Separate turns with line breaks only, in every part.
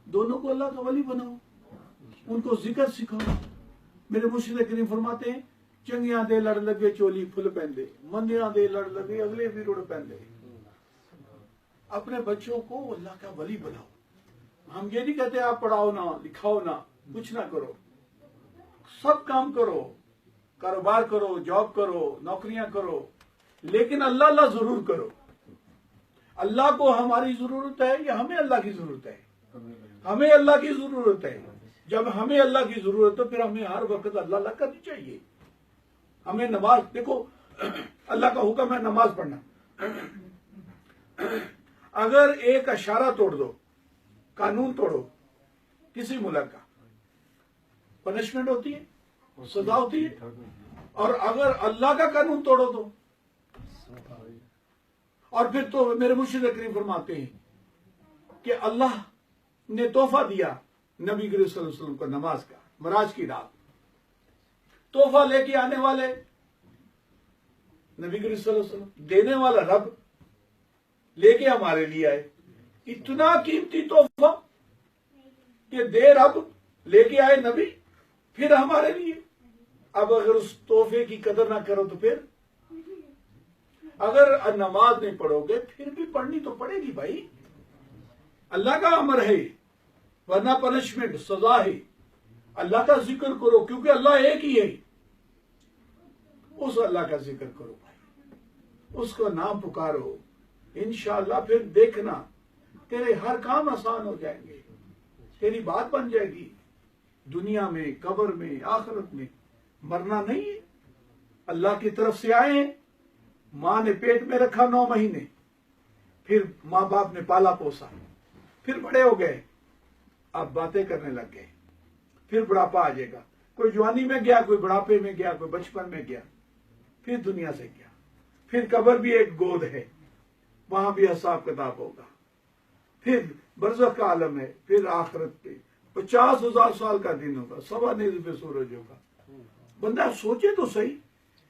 دونوں کو اللہ کا ولی بناؤ، ان کو ذکر سکھاؤ۔ میرے مرشد کریم فرماتے ہیں چنگیاں دے لڑ لگے چولی پھل پہندے، مندیاں دے لڑ لگے اگلے بھی رڑ پہندے۔ اپنے بچوں کو اللہ کا ولی بناؤ۔ ہم یہ نہیں کہتے آپ پڑھاؤ نہ، لکھاؤ نہ، کچھ نہ کرو، سب کام کرو، کاروبار کرو، جاب کرو، نوکریاں کرو، لیکن اللہ اللہ ضرور کرو۔ اللہ کو ہماری ضرورت ہے یا ہمیں اللہ کی ضرورت ہے؟ ہمیں اللہ کی ضرورت ہے۔ جب ہمیں اللہ کی ضرورت ہے پھر ہمیں ہر وقت اللہ اللہ کرنی چاہیے۔ ہمیں نماز، دیکھو اللہ کا حکم ہے نماز پڑھنا، اگر ایک اشارہ توڑ دو، قانون توڑو کسی ملک کا، پنشمنٹ ہوتی ہے، سزا ہوتی ہے۔ اور اگر اللہ کا قانون توڑو تو، اور پھر تو میرے مرشد کریم فرماتے ہیں کہ اللہ نے تحفہ دیا نبی کریم صلی اللہ علیہ وسلم کو نماز کا، معراج کی رات تحفہ لے کے آنے والے نبی کریم صلی اللہ علیہ وسلم، دینے والا رب لے کے ہمارے لیے آئے۔ اتنا قیمتی تحفہ کہ دے رب، لے کے آئے نبی، پھر ہمارے لیے۔ اب اگر اس تحفے کی قدر نہ کرو تو پھر اگر نماز نہیں پڑھو گے پھر بھی پڑھنی تو پڑے گی بھائی، اللہ کا امر ہے، ورنہ پنشمنٹ، سزا ہے۔ اللہ کا ذکر کرو کیونکہ اللہ ایک ہی ہے، اس اللہ کا ذکر کرو بھائی، اس کا نام پکارو، انشاءاللہ پھر دیکھنا تیرے ہر کام آسان ہو جائیں گے، تیری بات بن جائے گی، دنیا میں، قبر میں، آخرت میں۔ مرنا نہیں ہے، اللہ کی طرف سے آئے ہیں، ماں نے پیٹ میں رکھا 9 مہینے، پھر ماں باپ نے پالا پوسا، پھر بڑے ہو گئے، اب باتیں کرنے لگ گئے، پھر بڑھاپا آ جائے گا، کوئی جوانی میں گیا، کوئی بڑھاپے میں گیا، کوئی بچپن میں گیا، پھر دنیا سے گیا، پھر قبر بھی ایک گود ہے، وہاں بھی حساب کتاب ہوگا، پھر برزخ کا عالم ہے، پھر آخرت پہ 50,000 سال کا دن ہوگا، 1.25 نیز پہ سورج ہوگا۔ بندہ سوچے تو صحیح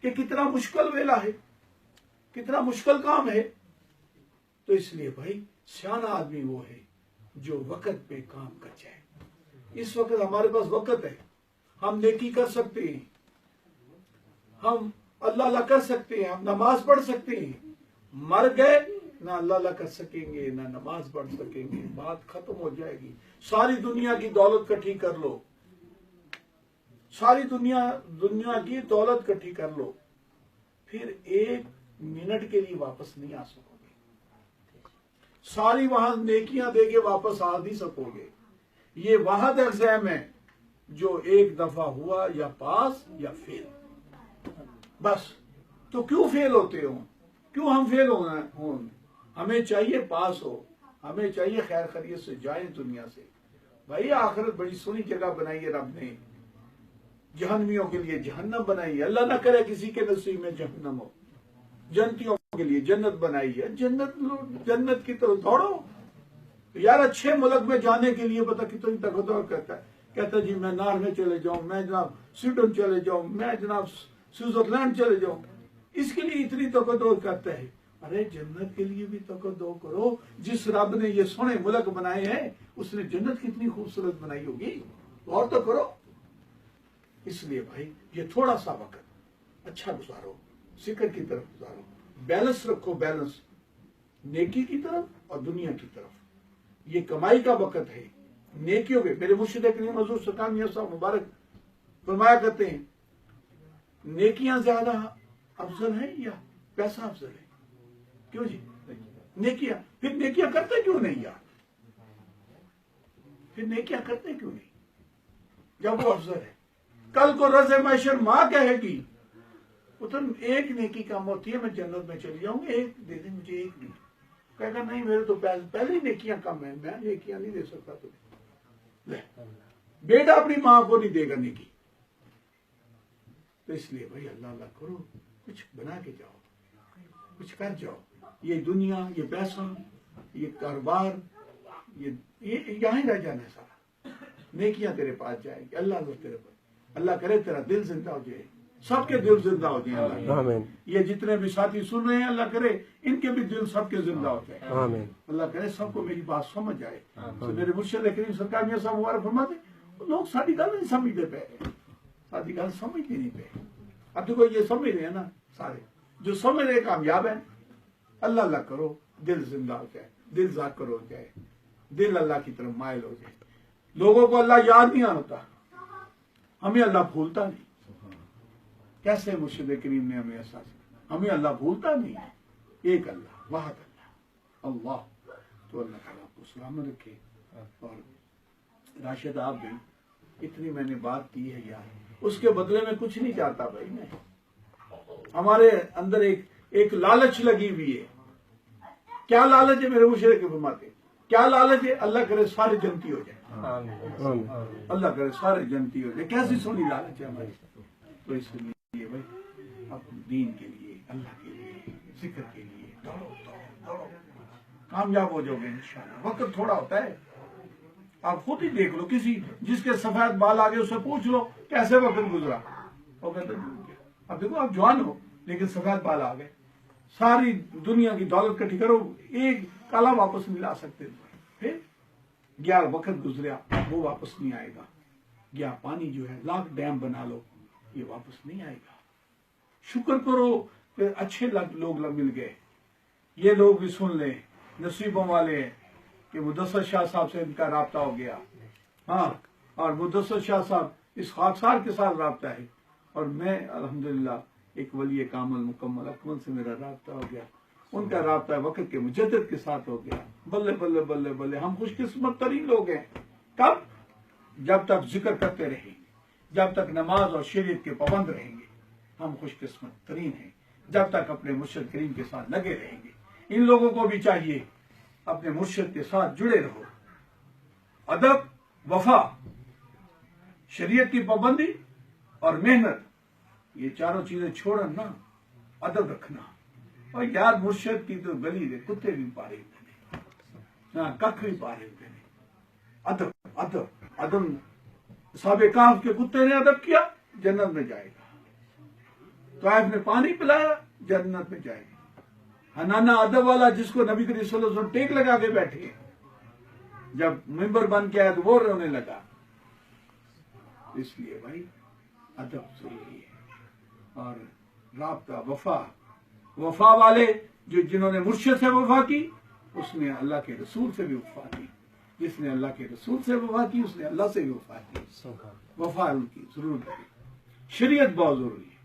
کہ کتنا مشکل ویلا ہے، کتنا مشکل کام ہے۔ تو اس لیے بھائی سیانا آدمی وہ ہے جو وقت پہ کام کر جائے۔ اس وقت ہمارے پاس وقت ہے، ہم نیکی کر سکتے ہیں، ہم اللہ اللہ کر سکتے ہیں، ہم نماز پڑھ سکتے ہیں۔ مر گئے نہ اللہ اللہ کر سکیں گے نہ نماز پڑھ سکیں گے، بات ختم ہو جائے گی۔ ساری دنیا کی دولت کٹھی کر لو، ساری دنیا کی دولت کٹھی کر لو، پھر 1 منٹ کے لیے واپس نہیں آ سکو گے۔ ساری وہاں نیکیاں دے کے واپس آ نہیں سکو گے۔ یہ واحد ایگزام ہے جو ایک دفعہ ہوا، یا پاس یا فیل، بس۔ تو کیوں فیل ہوتے ہوں، کیوں ہم فیل ہوں؟ ہمیں چاہیے پاس ہو، ہمیں چاہیے خیر خیریت سے جائیں دنیا سے۔ بھائی آخرت بڑی سونی جگہ بنائی ہے رب نے، جہنمیوں کے لیے جہنم بنائی ہے، اللہ نہ کرے کسی کے نصیب میں جہنم ہو۔ جنتیوں کے لیے جنت بنائی ہے، جنت کی طرف دوڑو یار۔ اچھے ملک میں جانے کے لیے پتہ کتنی تگدور کہتا جی میں نار میں چلے جاؤں، میں جناب سویڈن چلے جاؤں، میں جناب سوئٹزرلینڈ چلے جاؤں، اس کے لیے اتنی تگدور کرتا ہے۔ ارے جنت کے لیے بھی تگدور کرو، جس رب نے یہ سونے ملک بنائے ہیں اس نے جنت کتنی خوبصورت بنائی ہوگی، غور تو کرو۔ اس لیے بھائی یہ تھوڑا سا وقت اچھا گزارو، ذکر کی طرف گزارو، بیلنس رکھو، بیلنس نیکی کی طرف اور دنیا کی طرف۔ یہ کمائی کا وقت ہے، نیکیوں کے۔ میرے مرشد کریم حضور سرکار میاں صاحب مبارک فرمایا کرتے ہیں نیکیاں زیادہ افضل ہیں یا پیسہ افضل ہے؟ کیوں جی؟ نیکیاں، پھر نیکیاں کرتے کیوں نہیں یار؟ پھر نیکیاں کرتے کیوں نہیں جب وہ افضل ہے؟ کل کو رز محشر ماں کہے گی پتر ایک نیکی کم ہوتی ہے، میں جنت میں چلی جاؤں گی، ایک دے دیں مجھے، ایک نہیں۔ کہے گا نہیں میرے تو پہلے ہی نیکیاں کم ہیں، میں نیکیاں نہیں دے سکتا تمہیں۔ بیٹا اپنی ماں کو نہیں دے گا نیکی۔ تو اس لیے بھائی اللہ اللہ کرو، کچھ بنا کے جاؤ، کچھ کر جاؤ۔ یہ دنیا، یہ پیسہ، یہ کاروبار، یہ یہاں ہی رہ جانا ہے سارا۔ نیکیاں تیرے پاس جائیں گی، اللہ اللہ تیرے پاس، اللہ کرے تیرا دل زندہ ہو جائے، سب کے دل زندہ ہو جائیں اللہ
آمین
یہ جتنے بھی ساتھی سن رہے ہیں اللہ کرے ان کے بھی دل سب کے زندہ ہو جائے
آمین
اللہ کرے سب کو میری بات سمجھ آئے تو میرے مرشد کریم سرکار میاں صاحب مبارک فرماتے لوگ ساری گل نہیں سمجھتے پہ ساری گل سمجھتے نہیں پہ اب دیکھو یہ سمجھ رہے ہیں نا سارے جو سمجھ رہے کامیاب ہیں اللہ اللہ کرو دل زندہ ہو جائے دل ذاکر ہو جائے دل اللہ کی طرف مائل ہو جائے لوگوں کو اللہ یاد نہیں آتا ہمیں اللہ بھولتا نہیں کیسے مرشد کریم نے ہمیں ایسا ہمیں اللہ بھولتا نہیں ایک اللہ واحد اللہ تو اللہ تعالیٰ آپ کو سلامت رکھے اور راشد آپ بھی اتنی میں نے بات کی ہے یار اس کے بدلے میں کچھ نہیں چاہتا بھائی میں ہمارے اندر ایک لالچ لگی ہوئی ہے کیا لالچ ہے میرے مرشد کے فرماتے کیا لالچ ہے اللہ کرے سارے جنتی ہو جائے اللہ کرے سارے جنتی ہو جائے کیسی سونی لالچ ہے ہماری تو اس لیے بھائی اپنے دین کے لیے اللہ کے لیے ذکر کے لیے دوڑو کامیاب ہو جاؤ گے انشاءاللہ وقت تھوڑا ہوتا ہے آپ خود ہی دیکھ لو کسی جس کے سفید بال آگے اسے پوچھ لو کیسے وقت گزرا وہ کہتے اب دیکھو آپ جوان ہو لیکن سفید بال آ گئے ساری دنیا کی دولت کٹھی کرو ایک کالا واپس نہیں لا سکتے پھر گیا وقت گزریا وہ واپس نہیں آئے گا گیا پانی جو ہے لاکھ ڈیم بنا لو یہ واپس نہیں آئے گا شکر کرو کہ اچھے لوگ مل گئے یہ لوگ بھی سن لیں نصیبوں والے ہیں کہ مدثر شاہ صاحب سے ان کا رابطہ ہو گیا ہاں اور مدثر شاہ صاحب اس خاکسار کے ساتھ رابطہ ہے اور میں الحمدللہ ایک ولی کامل مکمل اکمل سے میرا رابطہ ہو گیا ان کا رابطہ وقت کے مجدد کے ساتھ ہو گیا بلے بلے بلے بلے ہم خوش قسمت ترین لوگ ہیں کب جب تک ذکر کرتے رہیں گے جب تک نماز اور شریعت کے پابند رہیں گے ہم خوش قسمت ترین ہیں جب تک اپنے مرشد کریم کے ساتھ لگے رہیں گے ان لوگوں کو بھی چاہیے اپنے مرشد کے ساتھ جڑے رہو ادب وفا شریعت کی پابندی اور محنت یہ چاروں چیزیں چھوڑنا ادب رکھنا اور یار مرشد کی تو گلی دے کتے بھی پارے ہوتے ہیں ککھ بھی پارے ہوتے ہیں ادب ادب ادب صحابہ کہف کے کتے نے ادب کیا جنت میں جائے گا طائف نے پانی پلایا جنت میں جائے گا حنانہ ادب والا جس کو نبی کریم صلی اللہ علیہ وسلم ٹیک لگا کے بیٹھے جب ممبر بن کے آیا تو وہ رونے لگا اس لیے بھائی ادب ضروری ہے اور رابطہ وفا والے جنہوں نے مرشد سے وفا کی اس نے اللہ کے رسول سے بھی وفا کی جس نے اللہ کے رسول سے وفا کی اس نے اللہ سے بھی وفا کی وفا ان کی ضرور ہے شریعت بہت ضروری ہے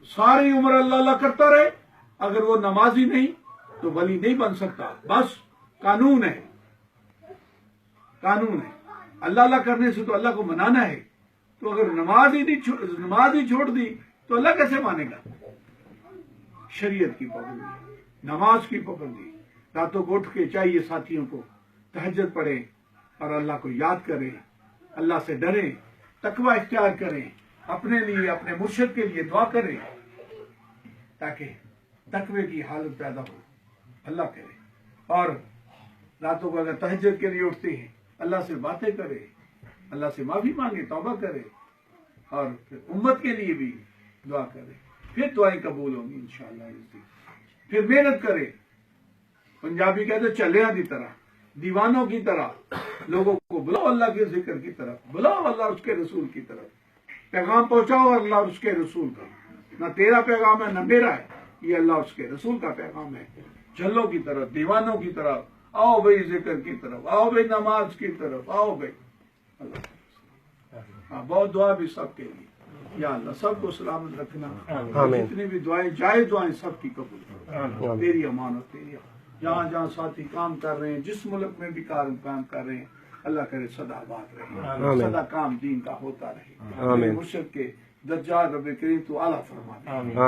ساری عمر اللہ اللہ کرتا رہے اگر وہ نمازی نہیں تو ولی نہیں بن سکتا بس قانون ہے اللہ اللہ کرنے سے تو اللہ کو منانا ہے تو اگر نماز ہی چھوڑ دی تو اللہ کیسے مانے گا شریعت کی پابندی نماز کی پابندی راتوں کو اٹھ کے چاہیے ساتھیوں کو تہجد پڑھیں اور اللہ کو یاد کریں اللہ سے ڈریں تقوی اختیار کریں اپنے لیے اپنے مرشد کے لیے دعا کریں تاکہ تقوی کی حالت پیدا ہو اللہ کرے اور راتوں کو اگر تہجد کے لیے اٹھتے ہیں اللہ سے باتیں کرے اللہ سے معافی مانگے توبہ کرے اور پھر امت کے لیے بھی دعا کرے پھر دعائیں قبول ہوں گی انشاءاللہ پھر محنت کرے پنجابی کہتے چلیاں کی طرح دیوانوں کی طرح لوگوں کو بلاؤ اللہ کے ذکر کی طرف بلاؤ اللہ اس کے رسول کی طرف پیغام پہنچاؤ اللہ اور اس کے رسول کا نہ تیرا پیغام ہے نہ میرا ہے یہ اللہ اس کے رسول کا پیغام ہے جھلوں کی طرف دیوانوں کی طرف آؤ بھائی ذکر کی طرف آؤ بھائی نماز کی طرف آؤ بھائی اللہ بہت دعا بھی سب کے لیے یا اللہ سب کو سلامت رکھنا جتنی بھی دعائیں جائز دعائیں سب کی قبول تیری امانت تیری جہاں جہاں ساتھی کام کر رہے ہیں جس ملک میں بھی کام کر رہے ہیں اللہ کرے سدا بات رہے سدا کام دین کا ہوتا رہے مرشد کے درجات رب کریم تو اعلیٰ فرما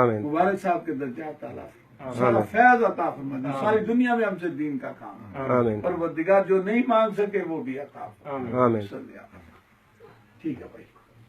دے مبارک صاحب کے درجات اعلیٰ سارا فیض عطا فرما دے ساری دنیا میں ہم سے دین کا کام پروردگار جو نہیں مانگ سکے وہ بھی عطا فرما ٹھیک ہے بھائی